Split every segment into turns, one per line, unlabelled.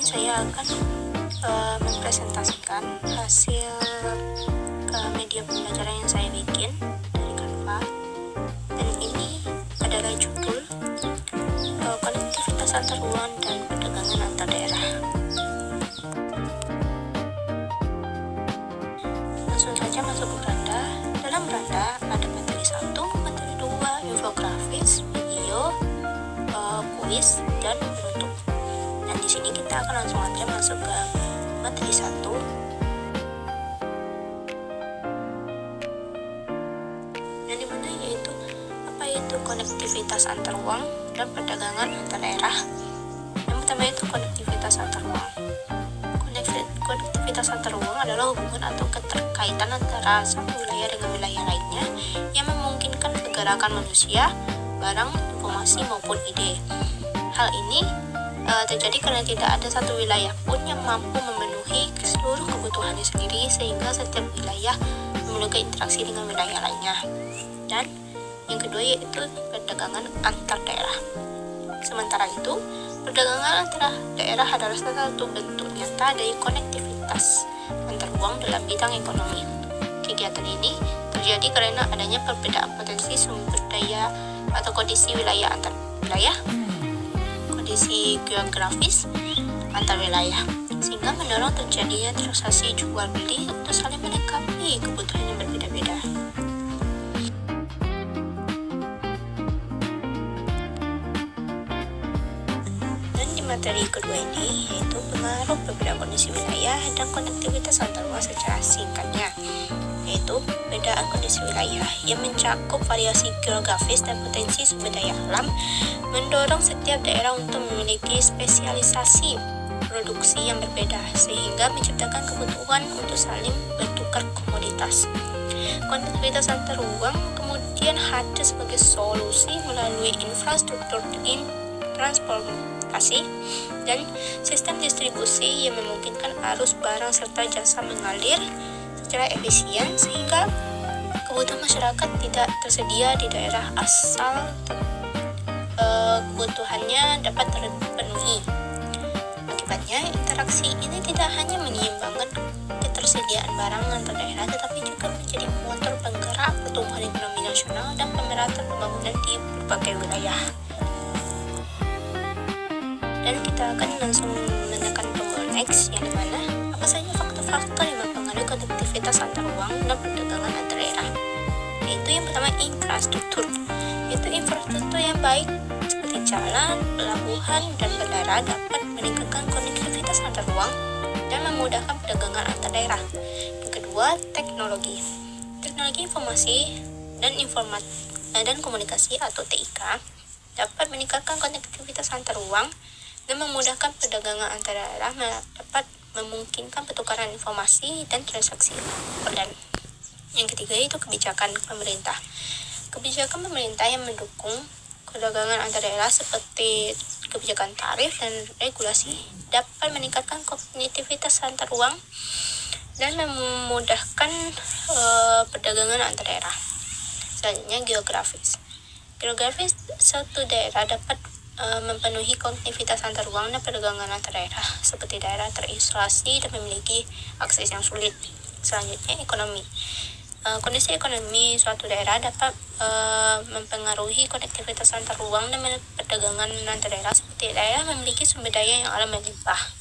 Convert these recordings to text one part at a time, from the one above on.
saya akan mempresentasikan hasil media pembelajaran yang saya bikin dari Canva, dan ini adalah judul konektivitas antar ruang dan perdagangan antar daerah. Langsung saja masuk ke beranda. Dalam beranda ada materi 1, materi 2, infografis, video, kuis, dan penutup. Dan di sini kita akan langsung aja masuk ke materi 1. Dan dimana yaitu apa itu konektivitas antar ruang dan perdagangan antar daerah. Yang pertama itu konektivitas antar ruang. Konektivitas antar ruang adalah hubungan atau keterkaitan antara satu wilayah dengan wilayah lainnya yang memungkinkan pergerakan manusia, barang, informasi maupun ide. Hal ini terjadi karena tidak ada satu wilayah pun yang mampu memenuhi seluruh kebutuhannya sendiri, sehingga setiap wilayah memiliki interaksi dengan wilayah lainnya. Dan yang kedua yaitu perdagangan antar daerah. Sementara itu, perdagangan antar daerah adalah salah satu bentuk nyata dari konektivitas antar ruang dalam bidang ekonomi. Kegiatan ini terjadi karena adanya perbedaan potensi sumber daya atau kondisi wilayah antar wilayah, kondisi geografis antar wilayah, sehingga mendorong terjadinya transaksi jual beli untuk saling melengkapi kebutuhan yang berbeda-beda. Dan di materi kedua ini yaitu pengaruh perbedaan kondisi wilayah dan konektivitas antar ruang secara singkatnya, yaitu perbedaan kondisi wilayah yang mencakup variasi geografis dan potensi sumber daya alam mendorong setiap daerah untuk memiliki spesialisasi produksi yang berbeda, sehingga menciptakan kebutuhan untuk saling bertukar komoditas. Konektivitas antar ruang kemudian hadir sebagai solusi melalui infrastruktur transportasi dan sistem distribusi yang memungkinkan arus barang serta jasa mengalir secara efisien, sehingga kebutuhan masyarakat tidak tersedia di daerah asal kebutuhannya dapat terpenuhi. Akibatnya, interaksi ini tidak hanya menyeimbangkan ketersediaan barang antar daerah, tetapi juga menjadi motor penggerak pertumbuhan ekonomi nasional dan pemerataan pembangunan di berbagai wilayah. Dan kita akan langsung menekan tombol next, yang dimana apa saja faktor-faktor yang mempengaruhi konektivitas antar ruang dan perdagangan antar daerah. Yaitu yang pertama infrastruktur, yaitu infrastruktur yang baik seperti jalan, pelabuhan, dan bandara dapat meningkatkan konektivitas antar ruang dan memudahkan perdagangan antar daerah. Yang kedua, teknologi informasi dan komunikasi atau TIK dapat meningkatkan konektivitas antar ruang dan memudahkan perdagangan antar daerah, dapat memungkinkan pertukaran informasi dan transaksi online. Yang ketiga itu kebijakan pemerintah. Kebijakan pemerintah yang mendukung perdagangan antar daerah seperti kebijakan tarif dan regulasi dapat meningkatkan konektivitas antar ruang dan memudahkan perdagangan antar daerah. Selanjutnya geografis. Suatu daerah dapat memenuhi konektivitas antar ruang dan perdagangan antar daerah, seperti daerah terisolasi dan memiliki akses yang sulit. Selanjutnya ekonomi. Kondisi ekonomi suatu daerah dapat mempengaruhi konektivitas antar ruang dan perdagangan antar daerah, seperti daerah memiliki sumber daya yang alam melimpah.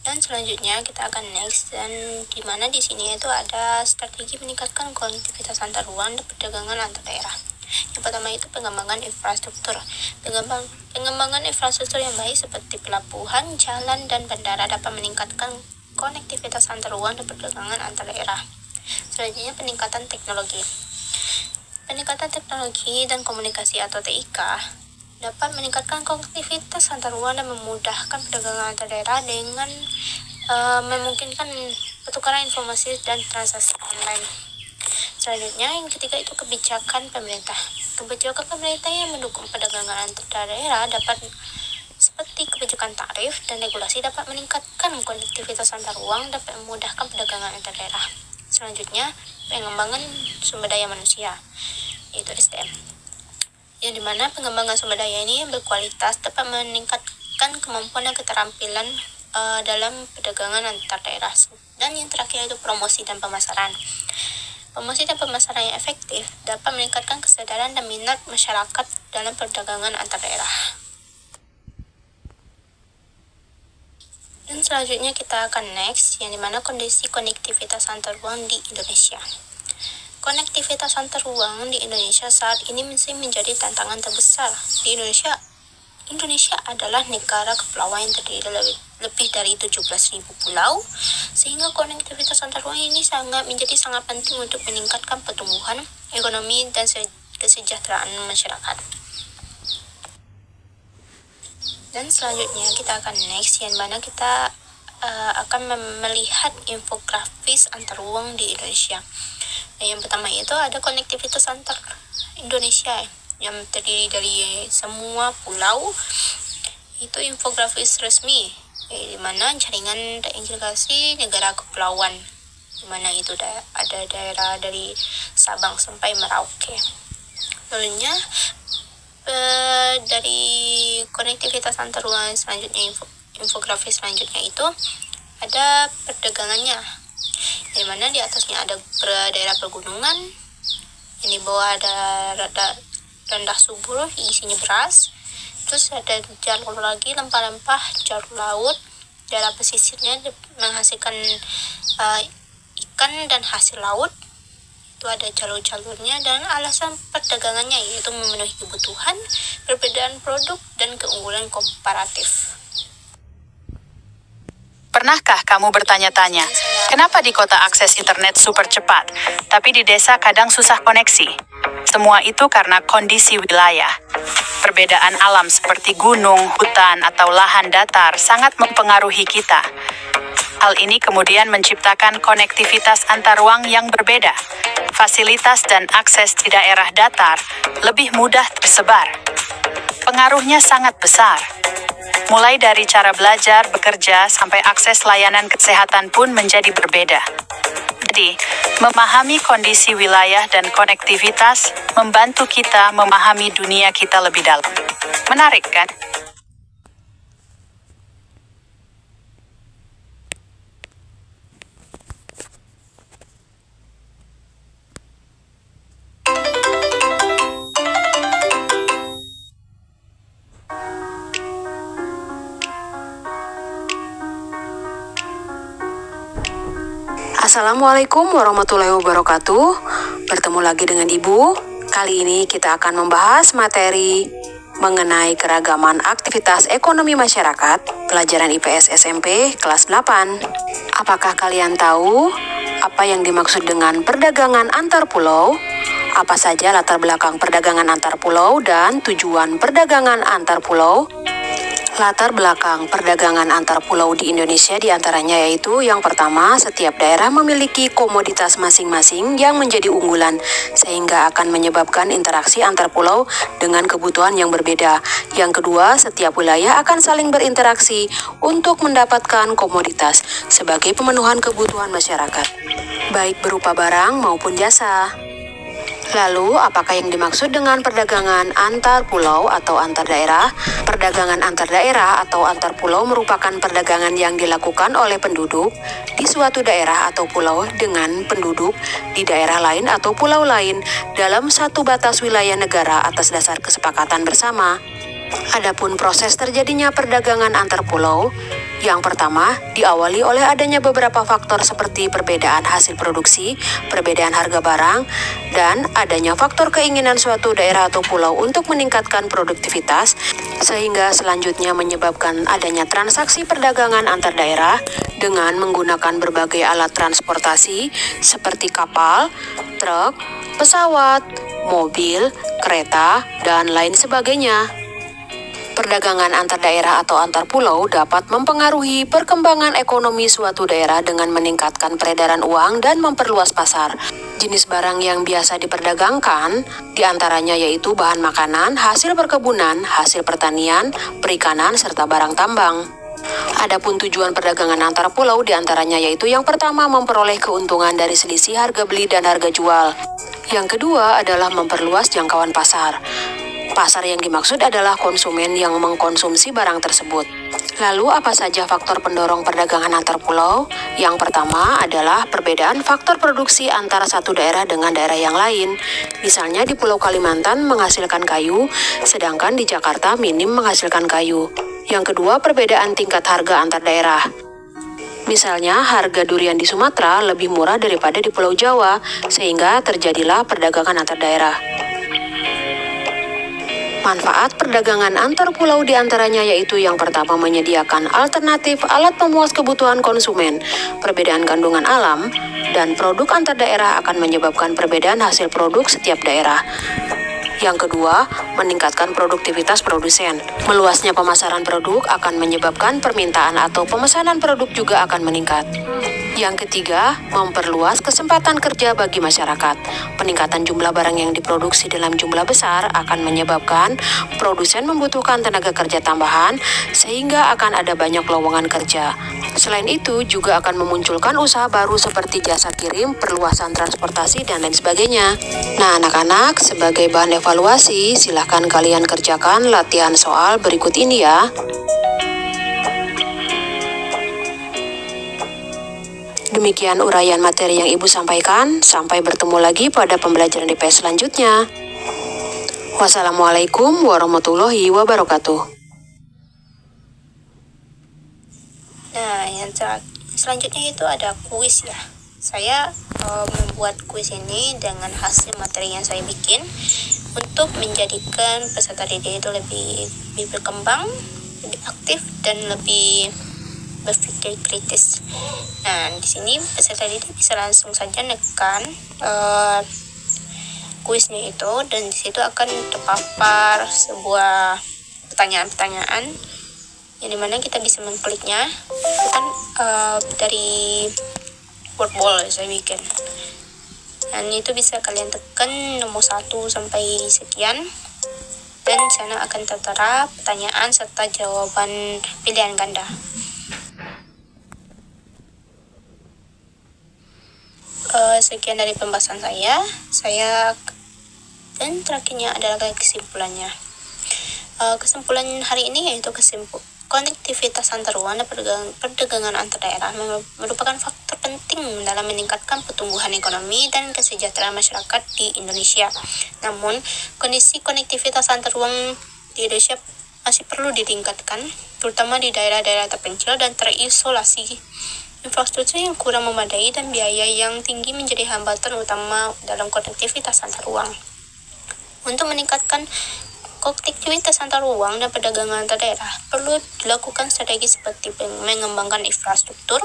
Dan selanjutnya kita akan next, dan dimana di sini itu ada strategi meningkatkan konektivitas antar ruang dan perdagangan antar daerah. Yang pertama itu pengembangan infrastruktur. Pengembangan infrastruktur yang baik seperti pelabuhan, jalan, dan bandara dapat meningkatkan konektivitas antar ruang dan perdagangan antar daerah. Selanjutnya peningkatan teknologi. Peningkatan teknologi dan komunikasi atau TIK dapat meningkatkan konektivitas antar ruang dan memudahkan perdagangan antar daerah dengan memungkinkan pertukaran informasi dan transaksi online. Selanjutnya yang ketiga itu kebijakan pemerintah. Kebijakan pemerintah yang mendukung perdagangan antar daerah dapat seperti kebijakan tarif dan regulasi dapat meningkatkan konektivitas antar ruang, dapat memudahkan perdagangan antar daerah. Selanjutnya pengembangan sumber daya manusia, yaitu SDM. yang dimana pengembangan sumber daya ini berkualitas dapat meningkatkan kemampuan dan keterampilan dalam perdagangan antar daerah. Dan yang terakhir itu promosi dan pemasaran. Promosi dan pemasaran yang efektif dapat meningkatkan kesadaran dan minat masyarakat dalam perdagangan antar daerah. Dan selanjutnya kita akan next, yang dimana kondisi konektivitas antar ruang di Indonesia. Konektivitas antar ruang di Indonesia saat ini masih menjadi tantangan terbesar. Di Indonesia adalah negara kepulauan yang terdiri lebih dari 17.000 pulau, sehingga konektivitas antar ruang ini menjadi sangat penting untuk meningkatkan pertumbuhan ekonomi dan kesejahteraan masyarakat. Dan selanjutnya kita akan next, yang mana kita akan melihat infografis antar ruang di Indonesia. Yang pertama itu ada konektivitas antar Indonesia yang terdiri dari semua pulau. Itu infografis resmi, di mana jaringan terintegrasi negara kepulauan, di mana itu ada daerah dari Sabang sampai Merauke. Lalunya dari konektivitas antar ruang selanjutnya, infografis selanjutnya itu ada perdagangannya, di mana di atasnya ada daerah pegunungan, yang di bawah ada rendah subur isinya beras, terus ada jalur lagi rempah-rempah, jalur laut, daerah pesisirnya menghasilkan ikan dan hasil laut. Itu ada jalur-jalurnya, dan alasan perdagangannya yaitu memenuhi kebutuhan, perbedaan produk, dan keunggulan komparatif.
Pernahkah kamu bertanya-tanya, kenapa di kota akses internet super cepat, tapi di desa kadang susah koneksi? Semua itu karena kondisi wilayah. Perbedaan alam seperti gunung, hutan, atau lahan datar sangat mempengaruhi kita. Hal ini kemudian menciptakan konektivitas antar ruang yang berbeda. Fasilitas dan akses di daerah datar lebih mudah tersebar. Pengaruhnya sangat besar. Mulai dari cara belajar, bekerja, sampai akses layanan kesehatan pun menjadi berbeda. Jadi, memahami kondisi wilayah dan konektivitas membantu kita memahami dunia kita lebih dalam. Menarik, kan?
Assalamualaikum warahmatullahi wabarakatuh. Bertemu lagi dengan Ibu. Kali ini kita akan membahas materi mengenai keragaman aktivitas ekonomi masyarakat, pelajaran IPS SMP kelas 8. Apakah kalian tahu apa yang dimaksud dengan perdagangan antar pulau? Apa saja latar belakang perdagangan antar pulau dan tujuan perdagangan antar pulau? Latar belakang perdagangan antar pulau di Indonesia diantaranya yaitu yang pertama, setiap daerah memiliki komoditas masing-masing yang menjadi unggulan sehingga akan menyebabkan interaksi antar pulau dengan kebutuhan yang berbeda. Yang kedua, setiap wilayah akan saling berinteraksi untuk mendapatkan komoditas sebagai pemenuhan kebutuhan masyarakat, baik berupa barang maupun jasa. Lalu, apakah yang dimaksud dengan perdagangan antar pulau atau antar daerah? Perdagangan antar daerah atau antar pulau merupakan perdagangan yang dilakukan oleh penduduk di suatu daerah atau pulau dengan penduduk di daerah lain atau pulau lain dalam satu batas wilayah negara atas dasar kesepakatan bersama. Adapun proses terjadinya perdagangan antar pulau, yang pertama diawali oleh adanya beberapa faktor seperti perbedaan hasil produksi, perbedaan harga barang, dan adanya faktor keinginan suatu daerah atau pulau untuk meningkatkan produktivitas, sehingga selanjutnya menyebabkan adanya transaksi perdagangan antar daerah dengan menggunakan berbagai alat transportasi seperti kapal, truk, pesawat, mobil, kereta, dan lain sebagainya. Perdagangan antar daerah atau antar pulau dapat mempengaruhi perkembangan ekonomi suatu daerah dengan meningkatkan peredaran uang dan memperluas pasar. Jenis barang yang biasa diperdagangkan diantaranya yaitu bahan makanan, hasil perkebunan, hasil pertanian, perikanan, serta barang tambang. Adapun tujuan perdagangan antar pulau diantaranya yaitu yang pertama memperoleh keuntungan dari selisih harga beli dan harga jual. Yang kedua adalah memperluas jangkauan pasar. Pasar yang dimaksud adalah konsumen yang mengkonsumsi barang tersebut. Lalu apa saja faktor pendorong perdagangan antar pulau? Yang pertama adalah perbedaan faktor produksi antara satu daerah dengan daerah yang lain. Misalnya di Pulau Kalimantan menghasilkan kayu, sedangkan di Jakarta minim menghasilkan kayu. Yang kedua, perbedaan tingkat harga antar daerah. Misalnya, harga durian di Sumatera lebih murah daripada di Pulau Jawa, sehingga terjadilah perdagangan antar daerah. Manfaat perdagangan antar pulau diantaranya yaitu yang pertama menyediakan alternatif alat pemuas kebutuhan konsumen, perbedaan kandungan alam, dan produk antar daerah akan menyebabkan perbedaan hasil produk setiap daerah. Yang kedua, meningkatkan produktivitas produsen. Meluasnya pemasaran produk akan menyebabkan permintaan atau pemesanan produk juga akan meningkat. Yang ketiga, memperluas kesempatan kerja bagi masyarakat. Peningkatan jumlah barang yang diproduksi dalam jumlah besar akan menyebabkan produsen membutuhkan tenaga kerja tambahan, sehingga akan ada banyak lowongan kerja. Selain itu, juga akan memunculkan usaha baru seperti jasa kirim, perluasan transportasi, dan lain sebagainya. Nah, anak-anak, sebagai bahan evaluasi, silahkan kalian kerjakan latihan soal berikut ini ya. Demikian uraian materi yang Ibu sampaikan. Sampai bertemu lagi pada pembelajaran IPS selanjutnya. Wassalamualaikum warahmatullahi wabarakatuh.
Nah, yang selanjutnya itu ada kuis ya. Saya membuat kuis ini dengan hasil materi yang saya bikin untuk menjadikan peserta didik itu lebih berkembang, lebih aktif, dan lebih berpikir kritis. Nah, di sini peserta didik bisa langsung saja nekan kuisnya itu, dan di situ akan terpapar sebuah pertanyaan-pertanyaan yang dimana kita bisa mengkliknya. Itu kan dari wordball saya bikin, dan itu bisa kalian tekan nomor 1 sampai sekian, dan di sana akan tertera pertanyaan serta jawaban pilihan ganda. Sekian dari pembahasan saya dan terakhirnya adalah kesimpulannya. Kesimpulan hari ini yaitu konektivitas antar ruang dan perdagangan antar daerah merupakan faktor penting dalam meningkatkan pertumbuhan ekonomi dan kesejahteraan masyarakat di Indonesia. Namun, kondisi konektivitas antar ruang di Indonesia masih perlu ditingkatkan, terutama di daerah-daerah terpencil dan terisolasi. Infrastruktur yang kurang memadai dan biaya yang tinggi menjadi hambatan utama dalam konektivitas antar ruang. Untuk meningkatkan konektivitas antar ruang dan perdagangan antar daerah, perlu dilakukan strategi seperti mengembangkan infrastruktur,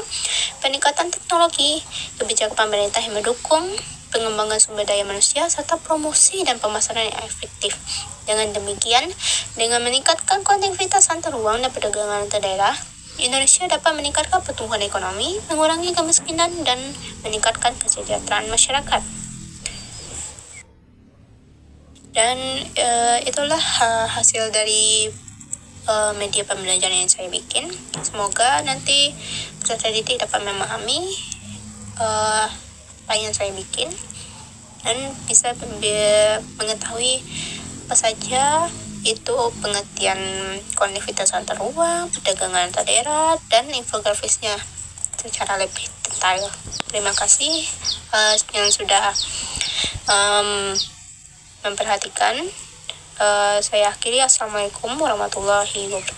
peningkatan teknologi, kebijakan pemerintah yang mendukung pengembangan sumber daya manusia, serta promosi dan pemasaran yang efektif. Dengan demikian, dengan meningkatkan konektivitas antar ruang dan perdagangan antar daerah, Indonesia dapat meningkatkan pertumbuhan ekonomi, mengurangi kemiskinan, dan meningkatkan kesejahteraan masyarakat. Dan itulah hasil dari media pembelajaran yang saya bikin. Semoga nanti peserta didik dapat memahami apa yang saya bikin dan bisa mengetahui apa saja itu pengertian konektivitas antar ruang, perdagangan antar daerah, dan infografisnya secara lebih detail. Terima kasih yang sudah memperhatikan. Saya akhiri. Assalamualaikum warahmatullahi wabarakatuh.